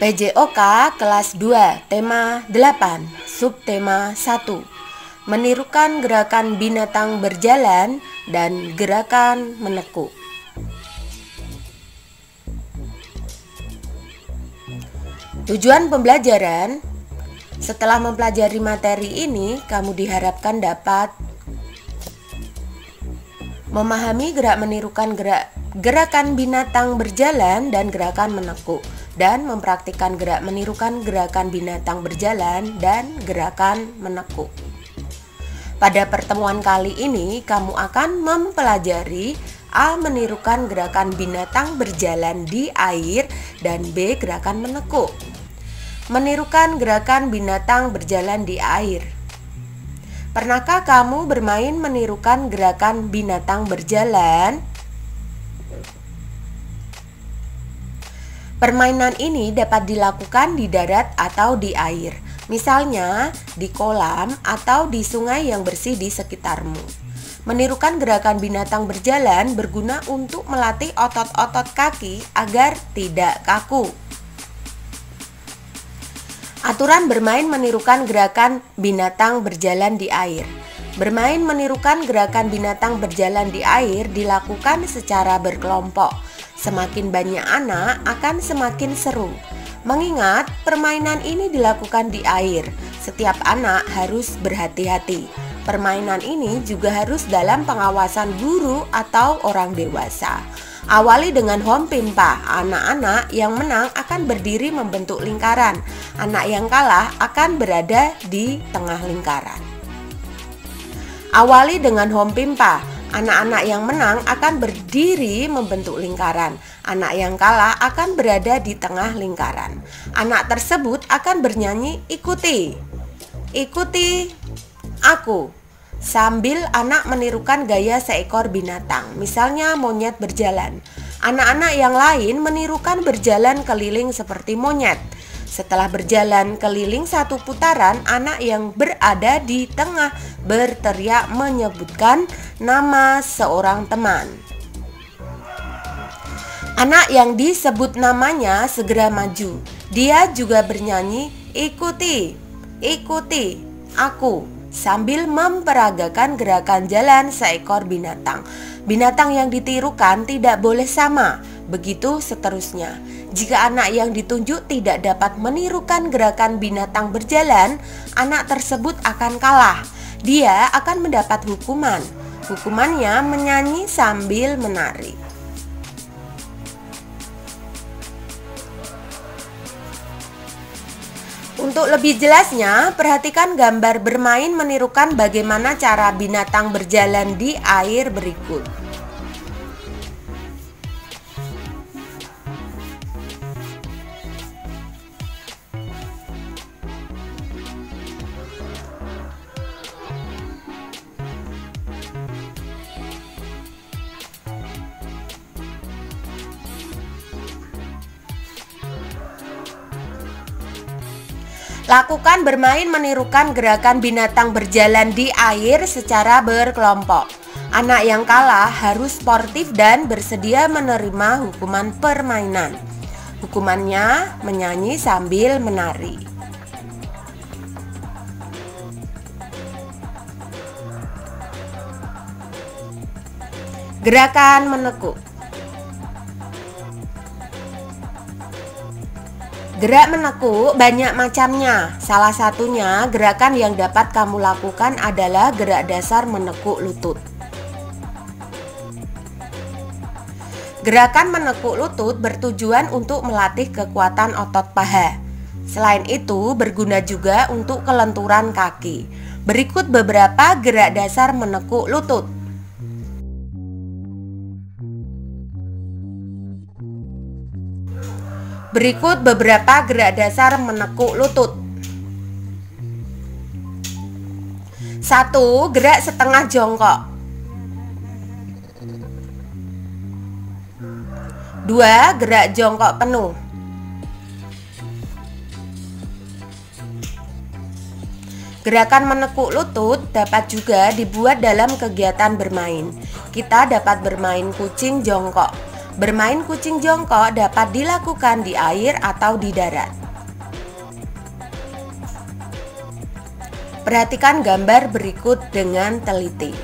PJOK kelas 2 tema 8 subtema 1 menirukan gerakan binatang berjalan dan gerakan menekuk. Tujuan pembelajaran: setelah mempelajari materi ini, kamu diharapkan dapat memahami gerak menirukan gerakan binatang berjalan dan gerakan menekuk, dan mempraktikkan gerak menirukan gerakan binatang berjalan dan gerakan menekuk. Pada pertemuan kali ini, kamu akan mempelajari A. Menirukan gerakan binatang berjalan di air, dan B. Gerakan menekuk. Menirukan gerakan binatang berjalan di air. Pernahkah kamu bermain menirukan gerakan binatang berjalan? Permainan ini dapat dilakukan di darat atau di air, misalnya di kolam atau di sungai yang bersih di sekitarmu. Menirukan gerakan binatang berjalan berguna untuk melatih otot-otot kaki agar tidak kaku. Aturan bermain menirukan gerakan binatang berjalan di air. Bermain menirukan gerakan binatang berjalan di air dilakukan secara berkelompok. Semakin banyak anak akan semakin seru. Mengingat permainan ini dilakukan di air, setiap anak harus berhati-hati. Permainan ini juga harus dalam pengawasan guru atau orang dewasa. Awali dengan home pimpa. Anak-anak yang menang akan berdiri membentuk lingkaran. Anak yang kalah akan berada di tengah lingkaran. Awali dengan home pimpa. Anak-anak yang menang akan berdiri membentuk lingkaran. Anak yang kalah akan berada di tengah lingkaran. Anak tersebut akan bernyanyi "Ikuti, ikuti aku", sambil anak menirukan gaya seekor binatang, misalnya monyet berjalan. Anak-anak yang lain menirukan berjalan keliling seperti monyet. Setelah berjalan keliling satu putaran, anak yang berada di tengah berteriak menyebutkan nama seorang teman. Anak yang disebut namanya segera maju. Dia juga bernyanyi "Ikuti, ikuti aku", sambil memperagakan gerakan jalan seekor binatang. Binatang yang ditirukan tidak boleh sama, begitu seterusnya. Jika anak yang ditunjuk tidak dapat menirukan gerakan binatang berjalan, anak tersebut akan kalah. Dia akan mendapat hukuman. Hukumannya menyanyi sambil menari. Untuk lebih jelasnya, perhatikan gambar bermain menirukan bagaimana cara binatang berjalan di air berikut. Lakukan bermain menirukan gerakan binatang berjalan di air secara berkelompok. Anak yang kalah harus sportif dan bersedia menerima hukuman permainan. Hukumannya menyanyi sambil menari. Gerakan menekuk. Gerak menekuk banyak macamnya. Salah satunya gerakan yang dapat kamu lakukan adalah gerak dasar menekuk lutut. Gerakan menekuk lutut bertujuan untuk melatih kekuatan otot paha. Selain itu, berguna juga untuk kelenturan kaki. Berikut beberapa gerak dasar menekuk lutut. Berikut beberapa gerak dasar menekuk lutut. 1. Gerak setengah jongkok. 2. Gerak jongkok penuh. Gerakan menekuk lutut dapat juga dibuat dalam kegiatan bermain. Kita dapat bermain kucing jongkok. Bermain kucing jongkok dapat dilakukan di air atau di darat. Perhatikan gambar berikut dengan teliti.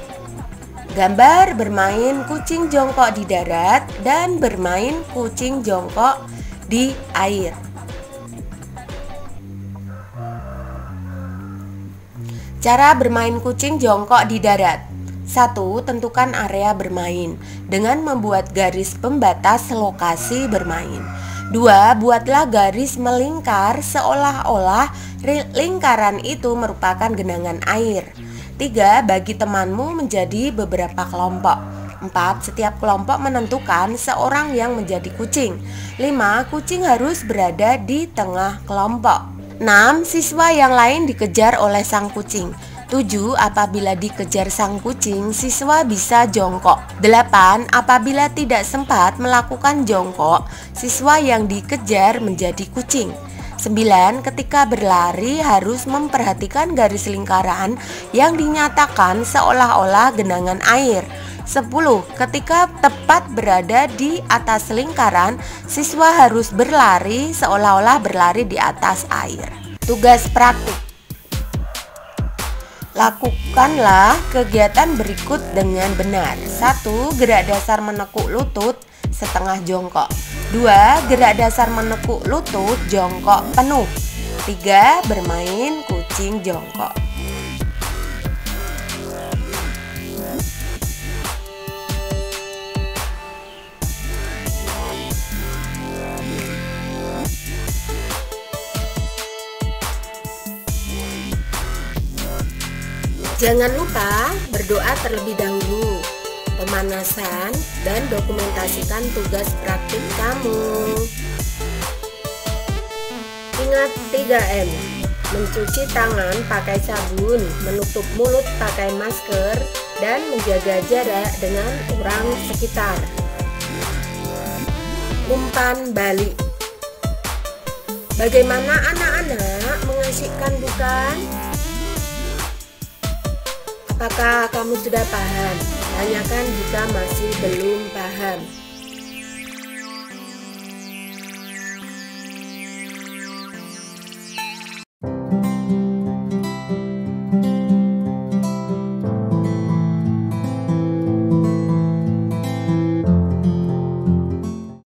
Gambar bermain kucing jongkok di darat dan bermain kucing jongkok di air. Cara bermain kucing jongkok di darat. 1. Tentukan area bermain dengan membuat garis pembatas lokasi bermain. 2. Buatlah garis melingkar seolah-olah lingkaran itu merupakan genangan air. 3. Bagi temanmu menjadi beberapa kelompok. 4. Setiap kelompok menentukan seorang yang menjadi kucing. 5. Kucing harus berada di tengah kelompok. 6. Siswa yang lain dikejar oleh sang kucing. 7. Apabila dikejar sang kucing, siswa bisa jongkok. 8. Apabila tidak sempat melakukan jongkok, siswa yang dikejar menjadi kucing. 9. Ketika berlari harus memperhatikan garis lingkaran yang dinyatakan seolah-olah genangan air. 10. Ketika tepat berada di atas lingkaran, siswa harus berlari seolah-olah berlari di atas air. Tugas praktik. Lakukanlah kegiatan berikut dengan benar. 1. Gerak dasar menekuk lutut setengah jongkok. 2. Gerak dasar menekuk lutut jongkok penuh. 3. Bermain kucing jongkok. Jangan lupa berdoa terlebih dahulu, pemanasan, dan dokumentasikan tugas praktik kamu. Ingat 3M, mencuci tangan pakai sabun, menutup mulut pakai masker, dan menjaga jarak dengan orang sekitar. Umpan balik. Bagaimana anak-anak, mengasyikkan bukan? Apakah kamu sudah paham? Tanyakan jika masih belum paham.